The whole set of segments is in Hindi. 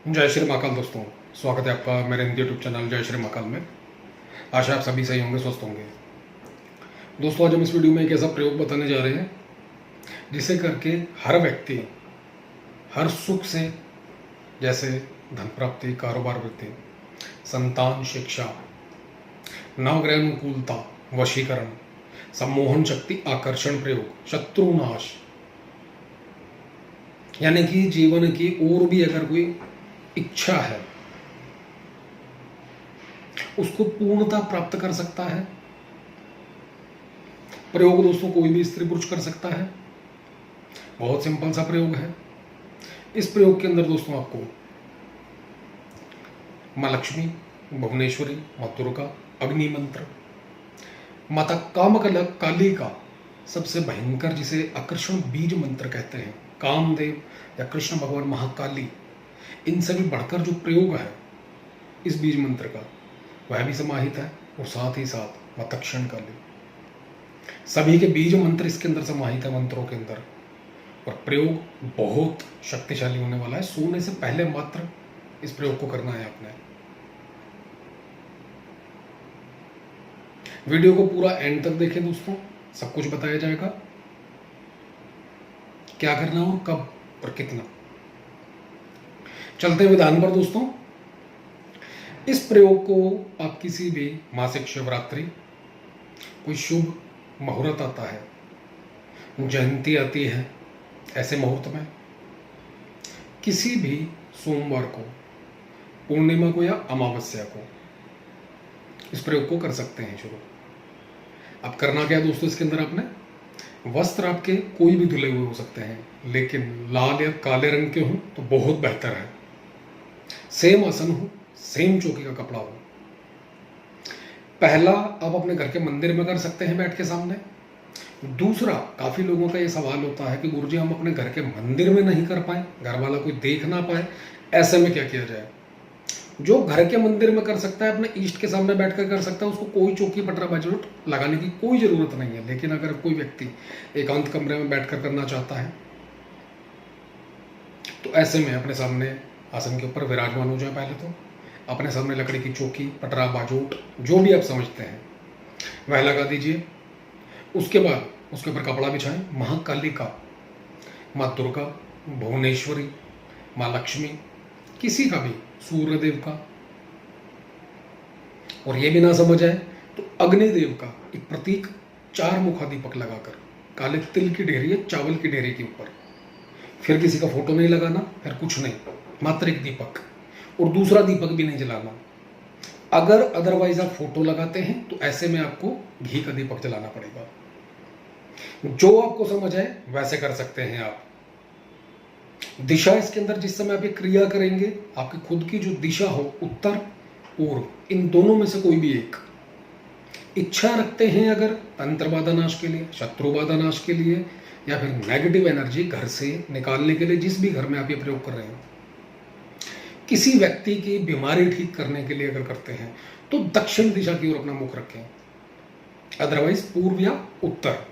जय श्री महाकाल दोस्तों, स्वागत है आपका मेरे हिंदी यूट्यूब चैनल जय श्री महाकाल में। आशा आप सभी सही होंगे, स्वस्थ होंगे। दोस्तों, आज हम इस वीडियो में एक ऐसा प्रयोग बताने जा रहे हैं जिसे करके हर व्यक्ति हर सुख से, जैसे धन प्राप्ति, कारोबार वृद्धि, संतान, शिक्षा, नवग्रह अनुकूलता, वशीकरण, सम्मोहन शक्ति, आकर्षण प्रयोग, शत्रु नाश, यानी कि जीवन की और भी अगर कोई इच्छा है उसको पूर्णता प्राप्त कर सकता है। प्रयोग दोस्तों कोई भी स्त्री पुरुष कर सकता है। बहुत सिंपल सा प्रयोग है। इस प्रयोग के अंदर दोस्तों आपको मां लक्ष्मी, भुवनेश्वरी, मां दुर्गा, अग्नि मंत्र, माता काली का सबसे भयंकर, जिसे आकर्षण बीज मंत्र कहते हैं, कामदेव या कृष्ण भगवान, महाकाली, इन सभी बढ़कर जो प्रयोग है इस बीज मंत्र का, वह भी समाहित है। और साथ ही साथ मां दक्षिण काली, सभी के बीज मंत्र इसके अंदर समाहित है, मंत्रों के अंदर। और प्रयोग बहुत शक्तिशाली होने वाला है। सोने से पहले मात्र इस प्रयोग को करना है आपने। वीडियो को पूरा एंड तक देखें दोस्तों, सब कुछ बताया जाएगा, क्या करना और कब और कितना। चलते विधान पर दोस्तों। इस प्रयोग को आप किसी भी मासिक शिवरात्रि, कोई शुभ मुहूर्त आता है, जयंती आती है, ऐसे मुहूर्त में, किसी भी सोमवार को, पूर्णिमा को या अमावस्या को इस प्रयोग को कर सकते हैं शुरू। अब करना क्या है दोस्तों, इसके अंदर आपने वस्त्र आपके कोई भी धुले हुए हो सकते हैं, लेकिन लाल या काले रंग के हों तो बहुत बेहतर है। सेम आसन हो, सेम चौकी का कपड़ा हो। पहला आप अपने घर के मंदिर में कर सकते हैं बैठ के सामने। दूसरा, काफी लोगों का ये सवाल होता है कि गुरुजी हम अपने घर के मंदिर में नहीं कर पाए, घर वाला कोई देख ना पाए, ऐसे में क्या किया जाए। जो घर के मंदिर में कर सकता है, अपने ईष्ट के सामने बैठकर कर सकता है, उसको कोई चौकी पटरा बाजूट लगाने की कोई जरूरत नहीं है। लेकिन अगर कोई व्यक्ति एकांत कमरे में बैठकर करना चाहता है तो ऐसे में अपने सामने आसन के ऊपर विराजमान हो जाए। पहले तो अपने सामने लकड़ी की चौकी, पटरा, बाजूट, जो भी आप समझते हैं वह लगा दीजिए। उसके बाद उसके ऊपर कपड़ा बिछाएं। महाकाली का, मां दुर्गा, भुवनेश्वरी, मां लक्ष्मी, किसी का भी, सूर्यदेव का, और ये भी ना समझ आए तो अग्निदेव का एक प्रतीक 4 मुखा दीपक लगाकर, काले तिल की ढेरी या चावल की ढेरी के ऊपर, फिर किसी का फोटो नहीं लगाना, फिर कुछ नहीं, मात्र एक दीपक, और दूसरा दीपक भी नहीं जलाना। अगर अदरवाइज आप फोटो लगाते हैं तो ऐसे में आपको घी का दीपक जलाना पड़ेगा। जो आपको समझ आए वैसे कर सकते हैं आप। दिशा इसके अंदर जिस समय आप ये क्रिया करेंगे, आपकी खुद की जो दिशा हो, उत्तर, पूर्व, इन दोनों में से कोई भी एक। इच्छा रखते हैं अगर तंत्र बाधा नाश के लिए, शत्रु बाधा नाश के लिए, या फिर नेगेटिव एनर्जी घर से निकालने के लिए, जिस भी घर में आप ये प्रयोग कर रहे हैं, किसी व्यक्ति की बीमारी ठीक करने के लिए अगर करते हैं तो दक्षिण दिशा की ओर अपना मुख रखें, अदरवाइज पूर्व या उत्तर,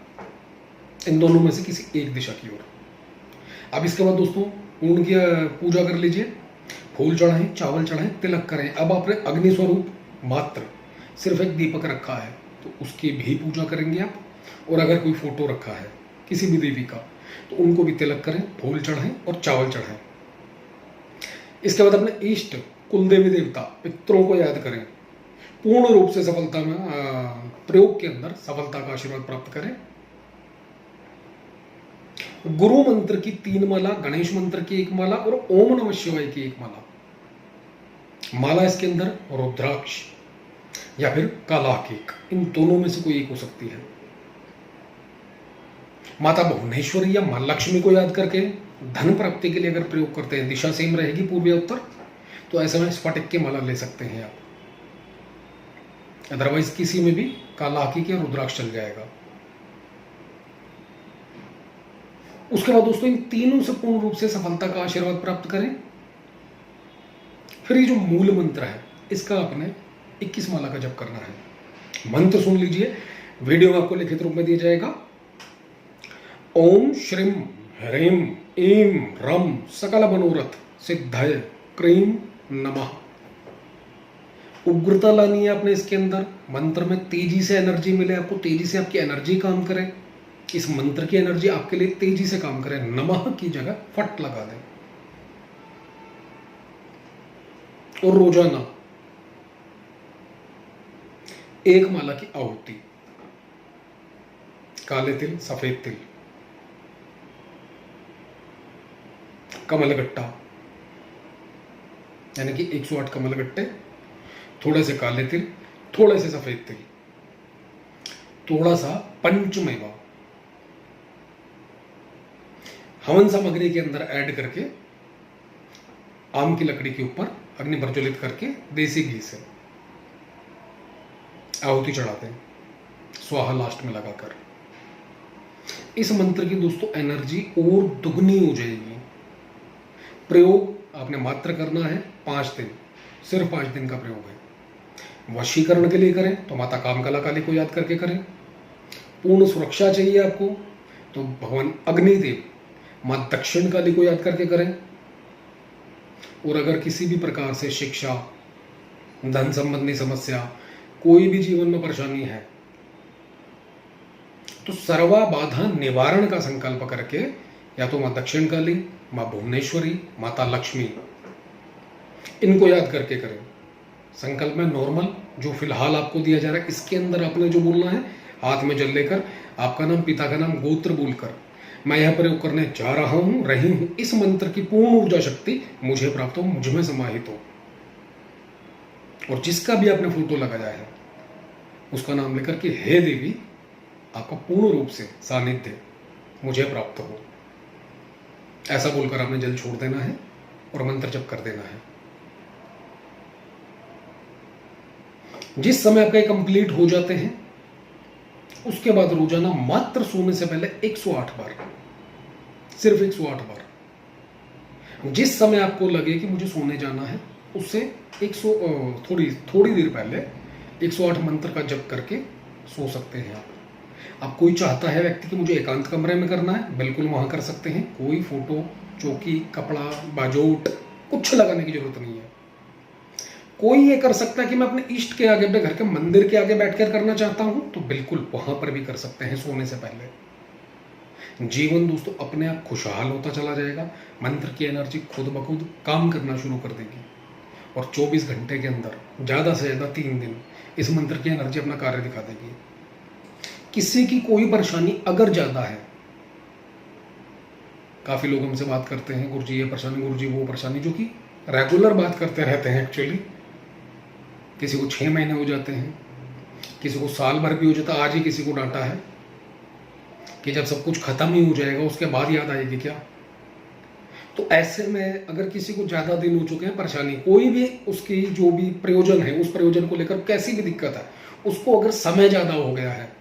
इन दोनों में से किसी एक दिशा की ओर। अब इसके बाद दोस्तों पूर्ण की पूजा कर लीजिए। फूल चढ़ाएं, चावल चढ़ाएं, तिलक करें। अब आपने अग्नि स्वरूप मात्र सिर्फ एक दीपक रखा है तो उसकी भी पूजा करेंगे आप। और अगर कोई फोटो रखा है किसी भी देवी का तो उनको भी तिलक करें, फूल चढ़ाएं और चावल चढ़ाएं। इसके बाद अपने इष्ट, कुल देवी देवता, पितरों को याद करें। पूर्ण रूप से सफलता में प्रयोग के अंदर सफलता का आशीर्वाद प्राप्त करें। गुरु मंत्र की 3 माला, गणेश मंत्र की 1 माला और ओम नमः शिवाय की 1 माला। माला इसके अंदर रुद्राक्ष या फिर काला केक, इन दोनों में से कोई एक हो सकती है। माता भुवनेश्वरी या मां लक्ष्मी को याद करके धन प्राप्ति के लिए अगर प्रयोग करते हैं, दिशा सेम रहेगी पूर्व या उत्तर, तो ऐसे में स्फटिक की माला ले सकते हैं आप। अदरवाइज किसी में भी काला केक या रुद्राक्ष चल जाएगा। उसके बाद दोस्तों इन तीनों से पूर्ण रूप से सफलता का आशीर्वाद प्राप्त करें। फिर ये जो मूल मंत्र है इसका आपने 21 माला का जप करना है। मंत्र सुन लीजिए, वीडियो में आपको लिखित रूप में दिया जाएगा। ओम श्रीम ह्रीम ईम रम सकल मनोरथ सिद्धाय क्रीम नमः। उग्रता लानी है आपने इसके अंदर, मंत्र में तेजी से एनर्जी मिले आपको, तेजी से आपकी एनर्जी काम करे, इस मंत्र की एनर्जी आपके लिए तेजी से काम करे। नमः की जगह फट लगा दें। और रोजाना एक माला की आहुति, काले तिल, सफेद तिल, कमलगट्टा, यानी कि 108 कमलगट्टे, थोड़े से काले तिल, थोड़े से सफेद तिल, थोड़ा सा पंचमेवा हवन सामग्री के अंदर ऐड करके आम की लकड़ी के ऊपर अग्नि प्रज्वलित करके देसी घी से आहुति चढ़ाते हैं, स्वाहा लास्ट में लगाकर। इस मंत्र की दोस्तों एनर्जी और दुगनी हो जाएगी। प्रयोग आपने मात्र करना है 5 दिन, सिर्फ 5 दिन का प्रयोग है। वशीकरण के लिए करें तो माता कामकला काली को याद करके करें। पूर्ण सुरक्षा चाहिए आपको तो भगवान अग्निदेव मां दक्षिण काली को याद करके करें। और अगर किसी भी प्रकार से शिक्षा, धन संबंधी समस्या, कोई भी जीवन में परेशानी है तो सर्वा बाधा निवारण का संकल्प करके या तो मां दक्षिण काली, मां भुवनेश्वरी, माता लक्ष्मी, इनको याद करके करें। संकल्प में नॉर्मल जो फिलहाल आपको दिया जा रहा है इसके अंदर आपने जो बोलना है, हाथ में जल लेकर आपका नाम, पिता का नाम, गोत्र बोलकर मैं यह प्रयोग करने जा रहा हूं, रही हूं, इस मंत्र की पूर्ण ऊर्जा शक्ति मुझे प्राप्त हो, मुझ में समाहित हो। और जिसका भी आपने फोटो लगाया है उसका नाम लेकर के हे देवी आपका पूर्ण रूप से सानिध्य मुझे प्राप्त हो, ऐसा बोलकर आपने जल छोड़ देना है और मंत्र जप कर देना है। जिस समय आपका कंप्लीट हो जाते हैं उसके बाद रोजाना मात्र सोने से पहले 108 बार, सिर्फ 108 बार, जिस समय आपको लगे कि मुझे सोने जाना है उससे थोड़ी देर पहले 108 मंत्र का जप करके सो सकते हैं आप। कोई चाहता है व्यक्ति कि मुझे एकांत कमरे में करना है, बिल्कुल वहां कर सकते हैं। कोई फोटो, चौकी, कपड़ा, बाजोट कुछ लगाने की जरूरत नहीं है। कोई ये कर सकता है कि मैं अपने इष्ट के आगे, अपने घर के मंदिर के आगे बैठकर करना चाहता हूं तो बिल्कुल वहां पर भी कर सकते हैं सोने से पहले। जीवन दोस्तों अपने आप खुशहाल होता चला जाएगा। मंत्र की एनर्जी खुद ब खुद काम करना शुरू कर देगी और 24 घंटे के अंदर ज्यादा से ज्यादा 3 दिन इस मंत्र की एनर्जी अपना कार्य दिखा देगी। किसी की कोई परेशानी अगर ज्यादा है, काफी लोग हमसे बात करते हैं, गुरुजी ये परेशानी, गुरुजी वो परेशानी, जो कि रेगुलर बात करते रहते हैं एक्चुअली। किसी को 6 महीने हो जाते हैं, किसी को साल भर भी हो जाता है। आज ही किसी को डांटा है कि जब सब कुछ खत्म ही हो जाएगा उसके बाद याद आएगी क्या। तो ऐसे में अगर किसी को ज्यादा दिन हो चुके हैं परेशानी, कोई भी उसकी जो भी प्रयोजन है, उस प्रयोजन को लेकर कैसी भी दिक्कत है, उसको अगर समय ज्यादा हो गया है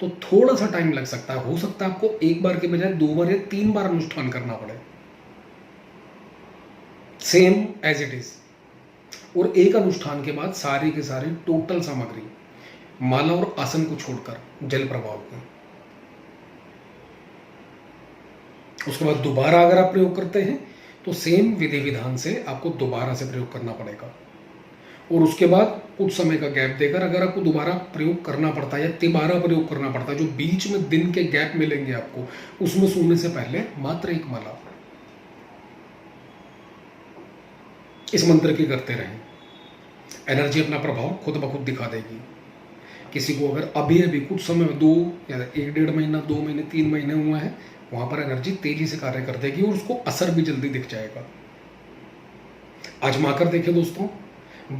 तो थोड़ा सा टाइम लग सकता है। हो सकता है आपको एक बार के बजाय 2 बार या 3 बार अनुष्ठान करना पड़े, सेम एज इट इज। और एक अनुष्ठान के बाद सारी के सारी टोटल सामग्री, माला और आसन को छोड़कर जल प्रभाव को, उसके बाद दोबारा अगर आप प्रयोग करते हैं तो सेम विधि विधान से आपको दोबारा से प्रयोग करना पड़ेगा। और उसके बाद कुछ समय का गैप देकर अगर आपको दोबारा प्रयोग करना पड़ता है या तिबारा प्रयोग करना पड़ता है, जो बीच में दिन के गैप मिलेंगे आपको, उसमें सोने से पहले मात्र 1 माला इस मंत्र की करते रहें। एनर्जी अपना प्रभाव खुद ब खुद दिखा देगी। किसी को अगर अभी अभी कुछ समय, 2 या 1-1.5 महीना, 2 महीने, 3 महीने हुआ है, वहां पर एनर्जी तेजी से कार्य कर देगी और उसको असर भी जल्दी दिख जाएगा। आजमा कर देखें दोस्तों,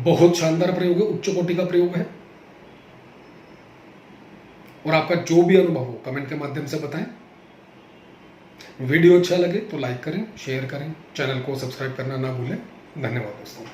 बहुत शानदार प्रयोग है, उच्च कोटि का प्रयोग है। और आपका जो भी अनुभव हो कमेंट के माध्यम से बताएं। वीडियो अच्छा लगे तो लाइक करें, शेयर करें, चैनल को सब्सक्राइब करना ना भूलें। धन्यवाद दोस्तों।